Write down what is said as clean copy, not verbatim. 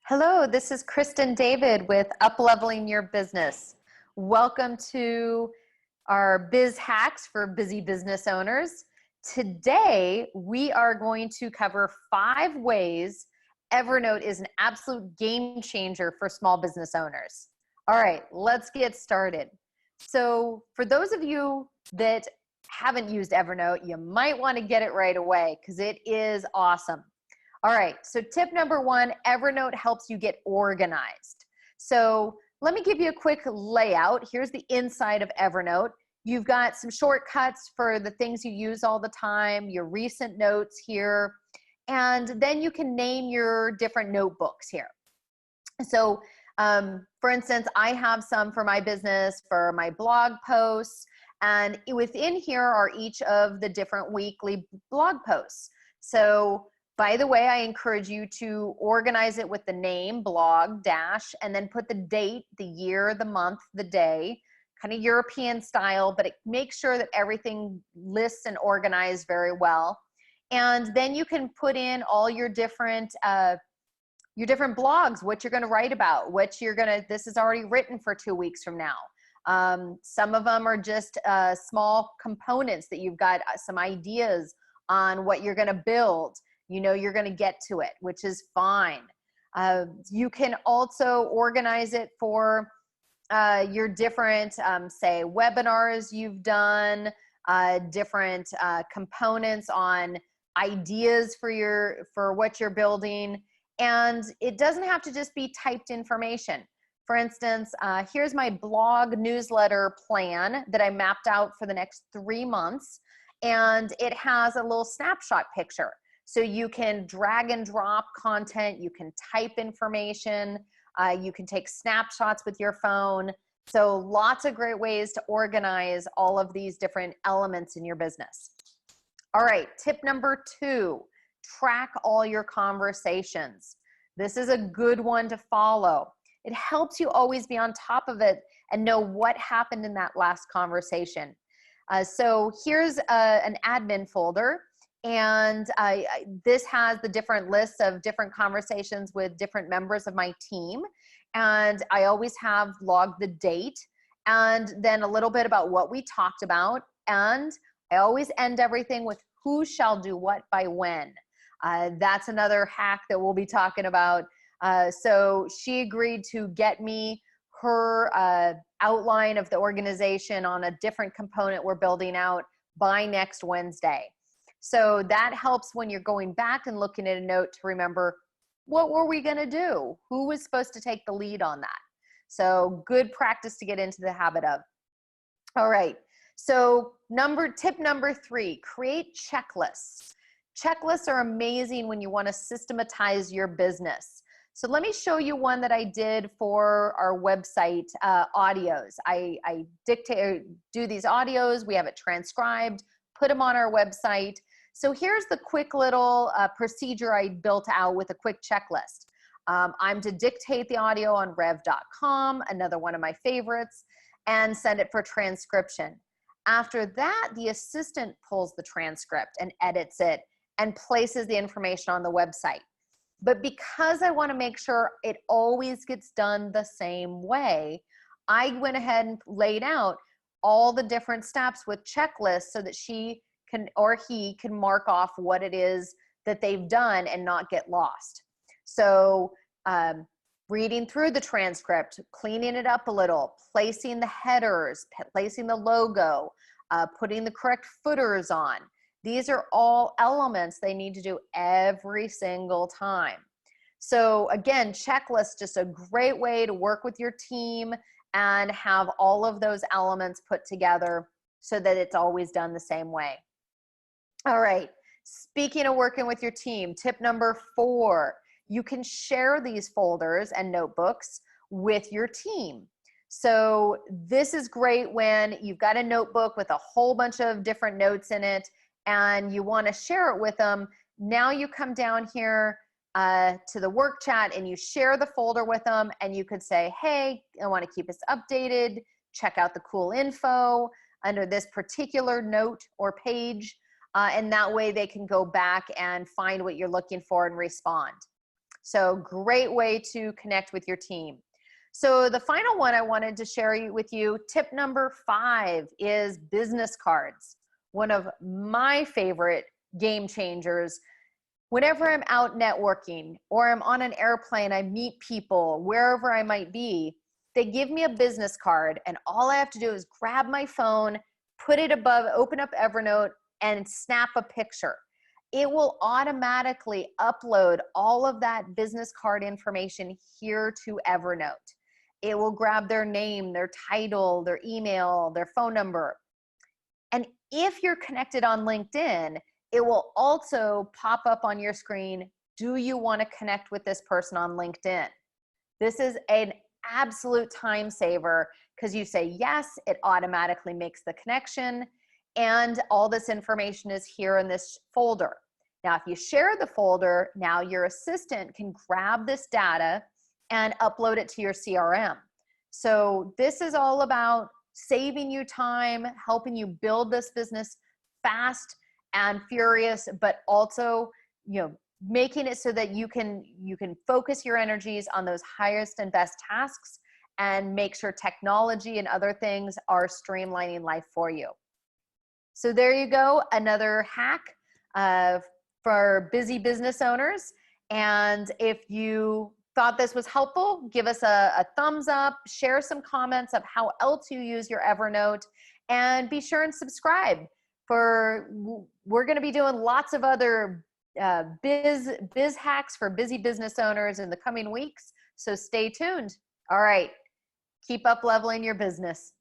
Hello, this is Kristen David with Upleveling Your Business. Welcome to our Biz Hacks for Busy Business Owners. Today, we are going to cover 5 ways Evernote is an absolute game changer for small business owners. All right, let's get started. So for those of you that haven't used Evernote, you might want to get it right away because it is awesome. All right, so tip number 1, Evernote helps you get organized. So let me give you a quick layout. Here's the inside of Evernote. You've got some shortcuts for the things you use all the time, your recent notes here, and then you can name your different notebooks here. So for instance, I have some for my business, for my blog posts, and within here are each of the different weekly blog posts. So by the way, I encourage you to organize it with the name, blog, dash, and then put the date, the year, the month, the day, kind of European style, but it makes sure that everything lists and organized very well. And then you can put in all your different blogs, what you're going to write about, this is already written for 2 weeks from now. Some of them are just small components that you've got some ideas on what you're going to build. You know you're going to get to it, which is fine. You can also organize it for your different, say, webinars you've done, different components on ideas for what you're building. And it doesn't have to just be typed information. For instance, here's my blog newsletter plan that I mapped out for the next 3 months. And it has a little snapshot picture. So you can drag and drop content, you can type information, you can take snapshots with your phone. So lots of great ways to organize all of these different elements in your business. All right, tip number 2, track all your conversations. This is a good one to follow. It helps you always be on top of it and know what happened in that last conversation. So here's an admin folder. And this has the different lists of different conversations with different members of my team. And I always have logged the date and then a little bit about what we talked about. And I always end everything with who shall do what by when. That's another hack that we'll be talking about. So she agreed to get me her outline of the organization on a different component we're building out by next Wednesday. So that helps when you're going back and looking at a note to remember, what were we going to do? Who was supposed to take the lead on that? So good practice to get into the habit of. All right. So tip number 3, create checklists. Checklists are amazing when you want to systematize your business. So let me show you one that I did for our website audios. I do these audios. We have it transcribed, put them on our website. So here's the quick little procedure I built out with a quick checklist. I'm to dictate the audio on rev.com, another one of my favorites, and send it for transcription. After that, the assistant pulls the transcript and edits it and places the information on the website. But because I want to make sure it always gets done the same way, I went ahead and laid out all the different steps with checklists so that she can or he can mark off what it is that they've done and not get lost. So reading through the transcript, cleaning it up a little, placing the headers, placing the logo, putting the correct footers on. These are all elements they need to do every single time. So again, checklist, just a great way to work with your team and have all of those elements put together so that it's always done the same way. All right, speaking of working with your team, tip number 4, you can share these folders and notebooks with your team. So this is great when you've got a notebook with a whole bunch of different notes in it and you want to share it with them. Now you come down here to the work chat and you share the folder with them and you could say, hey, I want to keep us updated. Check out the cool info under this particular note or page. And that way they can go back and find what you're looking for and respond. So great way to connect with your team. So the final one I wanted to share with you, tip number 5 is business cards. One of my favorite game changers. Whenever I'm out networking or I'm on an airplane, I meet people wherever I might be, they give me a business card and all I have to do is grab my phone, put it above, open up Evernote and snap a picture. It will automatically upload all of that business card information here to Evernote. It will grab their name, their title, their email, their phone number. And if you're connected on LinkedIn, it will also pop up on your screen, do you want to connect with this person on LinkedIn? This is an absolute time saver because you say yes, it automatically makes the connection, and all this information is here in this folder. Now, if you share the folder, now your assistant can grab this data and upload it to your CRM. So this is all about saving you time, helping you build this business fast and furious, but also, making it so that you can focus your energies on those highest and best tasks and make sure technology and other things are streamlining life for you. So there you go, another hack for busy business owners. And if you thought this was helpful, give us a thumbs up, share some comments of how else you use your Evernote, and be sure and subscribe. We're going to be doing lots of other biz hacks for busy business owners in the coming weeks. So stay tuned. All right. Keep up leveling your business.